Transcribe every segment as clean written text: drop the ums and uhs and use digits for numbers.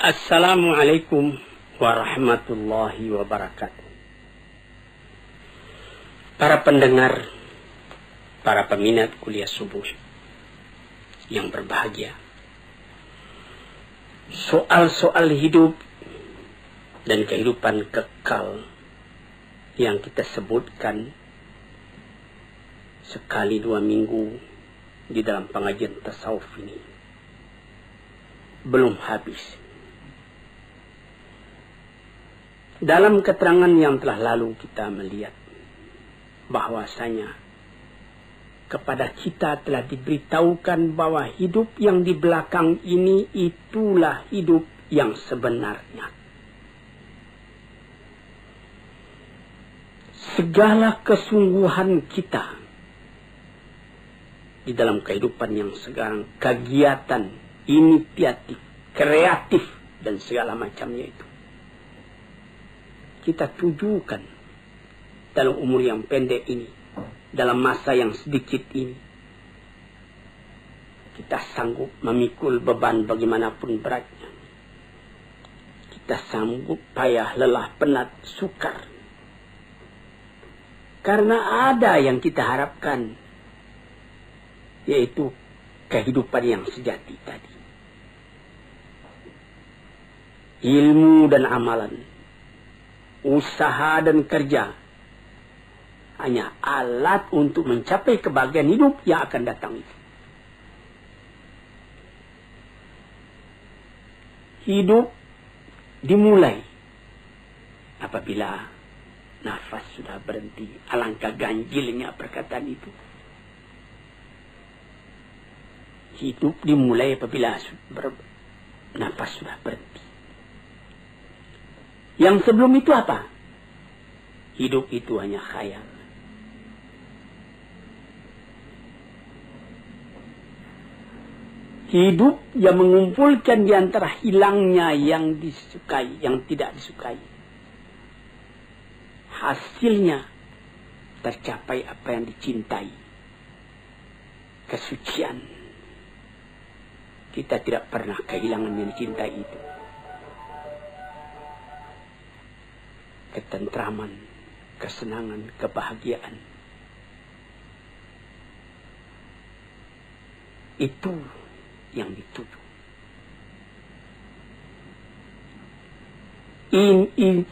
Assalamualaikum warahmatullahi wabarakatuh. Para pendengar, para peminat kuliah subuh yang berbahagia, soal-soal hidup dan kehidupan kekal yang kita sebutkan sekali 2 minggu di dalam pengajian tasawuf ini belum habis. Dalam keterangan yang telah lalu kita melihat bahwasanya kepada kita telah diberitahukan bahwa hidup yang di belakang ini itulah hidup yang sebenarnya. Segala kesungguhan kita di dalam kehidupan yang sekarang, kegiatan, inisiatif, kreatif, dan segala macamnya itu, kita tujukan dalam umur yang pendek ini, dalam masa yang sedikit ini. Kita sanggup memikul beban bagaimanapun beratnya. Kita sanggup payah, lelah, penat, sukar. Karena ada yang kita harapkan, yaitu kehidupan yang sejati tadi. Ilmu dan amalan, usaha dan kerja hanya alat untuk mencapai kebahagiaan hidup yang akan datang itu. Hidup dimulai apabila nafas sudah berhenti. Alangkah ganjilnya perkataan itu. Hidup dimulai apabila nafas sudah berhenti. Yang sebelum itu apa? Hidup itu hanya khayal. Hidup yang mengumpulkan di antara hilangnya yang disukai, yang tidak disukai. Hasilnya tercapai apa yang dicintai. Kesucian. Kita tidak pernah kehilangan yang dicintai itu. Ketentraman, kesenangan, kebahagiaan. Itu yang dituju.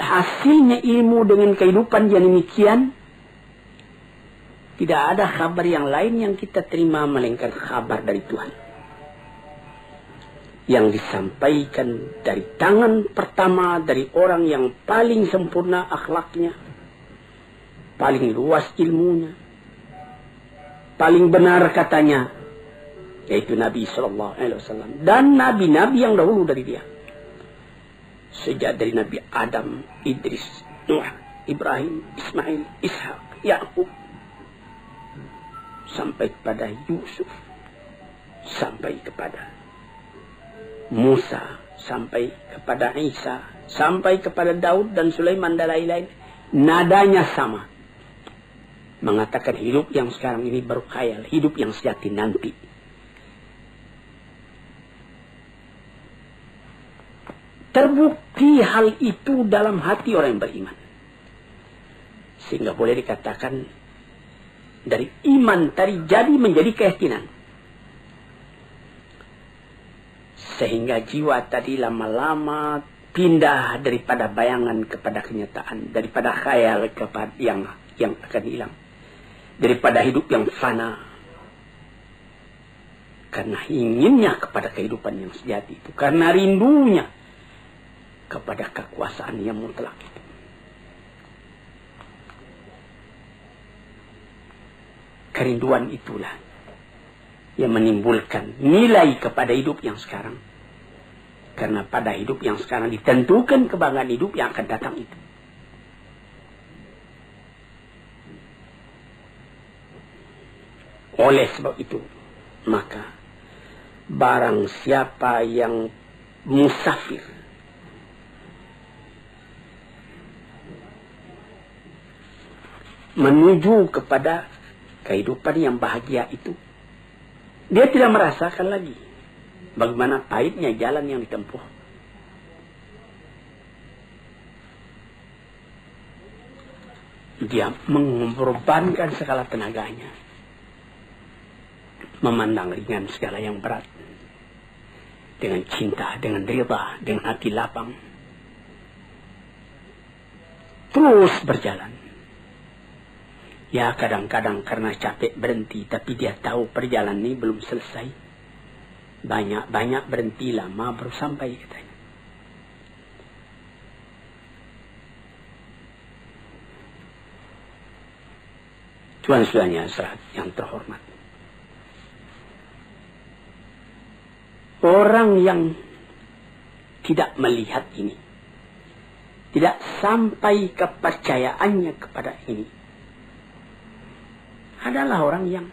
Hasilnya ilmu dengan kehidupan yang demikian, tidak ada kabar yang lain yang kita terima melainkan kabar dari Tuhan. Yang disampaikan dari tangan pertama dari orang yang paling sempurna akhlaknya, paling luas ilmunya, paling benar katanya, yaitu Nabi Sallallahu Alaihi Wasallam dan nabi-nabi yang dahulu dari dia. Sejak dari Nabi Adam, Idris, Nuh, Ibrahim, Ismail, Ishak, Yakub, sampai kepada Yusuf, sampai kepada Musa, sampai kepada Isa, sampai kepada Daud dan Sulaiman dan lain-lain. Nadanya sama. Mengatakan hidup yang sekarang ini baru khayal, hidup yang sejati nanti. Terbukti hal itu dalam hati orang yang beriman. Sehingga boleh dikatakan dari iman tadi jadi menjadi keyakinan. Sehingga jiwa tadi lama-lama pindah daripada bayangan kepada kenyataan, daripada khayal kepada yang akan hilang, daripada hidup yang fana. Karena inginnya kepada kehidupan yang sejati itu, karena rindunya kepada kekuasaan yang mutlak itu. Kerinduan itulah yang menimbulkan nilai kepada hidup yang sekarang. Karena pada hidup yang sekarang ditentukan kebanggaan hidup yang akan datang itu. Oleh sebab itu, maka barang siapa yang musafir, menuju kepada kehidupan yang bahagia itu, dia tidak merasakan lagi bagaimana pahitnya jalan yang ditempuh. Dia mengorbankan segala tenaganya, memandang ringan segala yang berat, dengan cinta, dengan rida, dengan hati lapang, terus berjalan. Ya kadang-kadang karena capek berhenti, tapi dia tahu perjalanan ini belum selesai. Banyak berhenti, lama baru sampai, katanya. Tuan-tuannya yang terhormat, orang yang tidak melihat ini, tidak sampai kepercayaannya kepada ini, adalah orang yang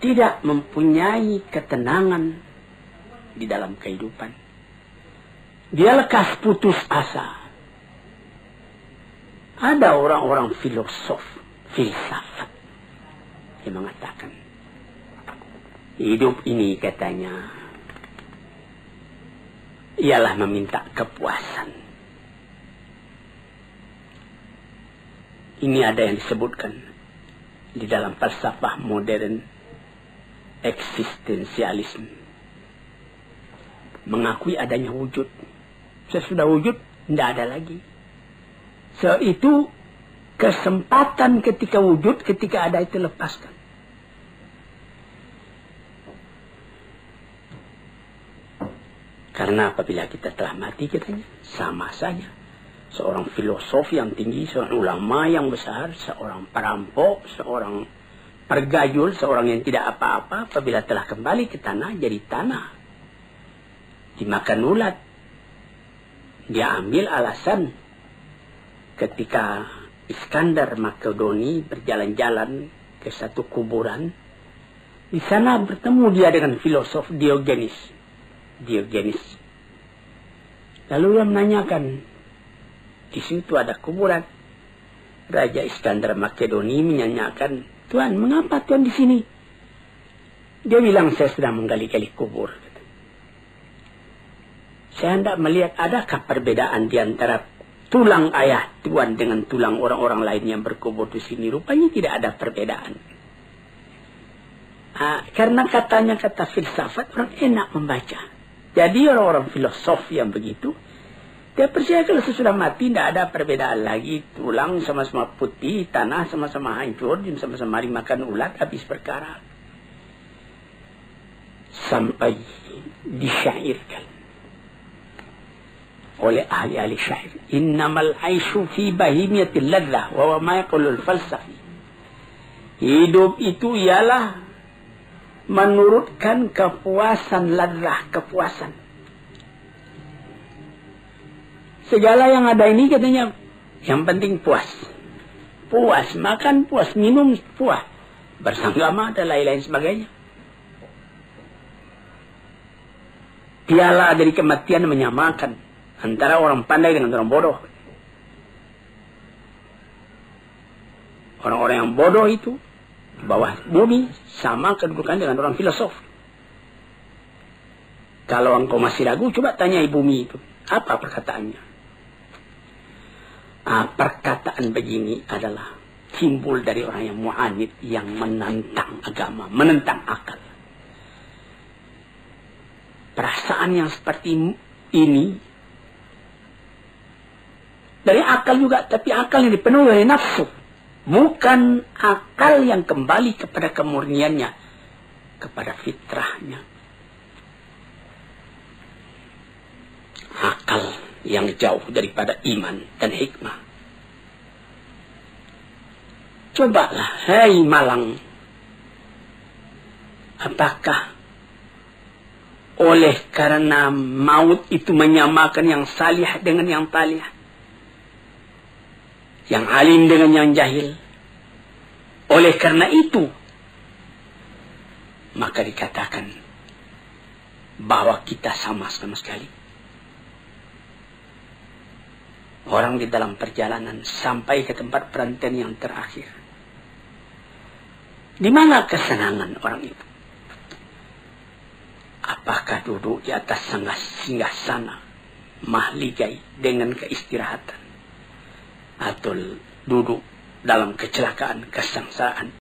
tidak mempunyai ketenangan di dalam kehidupan. Dia lekas putus asa. Ada orang-orang filsafat yang mengatakan, hidup ini, katanya, ialah meminta kepuasan. Ini ada yang disebutkan di dalam falsafah modern, eksistensialisme. Mengakui adanya wujud. Sesudah wujud, tidak ada lagi. Itu kesempatan ketika wujud, ketika ada itu lepaskan. Karena apabila kita telah mati, katanya, sama saja. Seorang filosof yang tinggi, seorang ulama yang besar, seorang perampok, seorang pergayul, seorang yang tidak apa-apa, apabila telah kembali ke tanah, jadi tanah. Dimakan ulat. Dia ambil alasan ketika Iskandar Makedoni berjalan-jalan ke satu kuburan. Di sana bertemu dia dengan filosof Diogenes. Lalu dia menanyakan, di situ ada kuburan. Raja Iskandar Makedoni menanyakan, Tuan, mengapa Tuan di sini? Dia bilang, saya sedang menggali-gali kubur. Saya hendak melihat adakah perbedaan di antara tulang ayah Tuan dengan tulang orang-orang lain yang berkubur di sini. Rupanya tidak ada perbedaan. Karena katanya kata filsafat, orang enak membaca. Jadi orang-orang filosof yang begitu, dia percaya kalau sesudah mati tidak ada perbedaan lagi. Tulang sama-sama putih, tanah sama-sama hancur, sama-sama dimakan ulat, habis perkara. Sampai disyairkan oleh ahli-ahli syair, innamal aisyu fi bahimiyatil ladzah wa ma yaqulul falsafi. Hidup itu ialah menurutkan kepuasan, ladzah, kepuasan. Segala yang ada ini, katanya, yang penting puas. Puas makan, puas minum, puas bersanggama dan lain-lain sebagainya. Piala dari kematian menyamakan antara orang pandai dengan orang bodoh. Orang-orang yang bodoh itu di bawah bumi sama kedudukan dengan orang filosof. Kalau engkau masih ragu, coba tanyai bumi itu. Apa perkataannya? Perkataan begini adalah timbul dari orang yang mu'anid, yang menentang agama, menentang akal. Perasaan yang seperti ini dari akal juga, tapi akal yang dipenuhi oleh nafsu. Bukan akal yang kembali kepada kemurniannya, kepada fitrahnya. Akal yang jauh daripada iman dan hikmah. Cobalah, hai Malang, apakah oleh karena maut itu menyamakan yang salih dengan yang talih, yang alim dengan yang jahil? Oleh karena itu, maka dikatakan bahwa kita sama sekali. Orang di dalam perjalanan sampai ke tempat perantaian yang terakhir. Di mana kesenangan orang itu? Apakah duduk di atas singgasana mahligai dengan keistirahatan, atau duduk dalam kecelakaan kesengsaraan.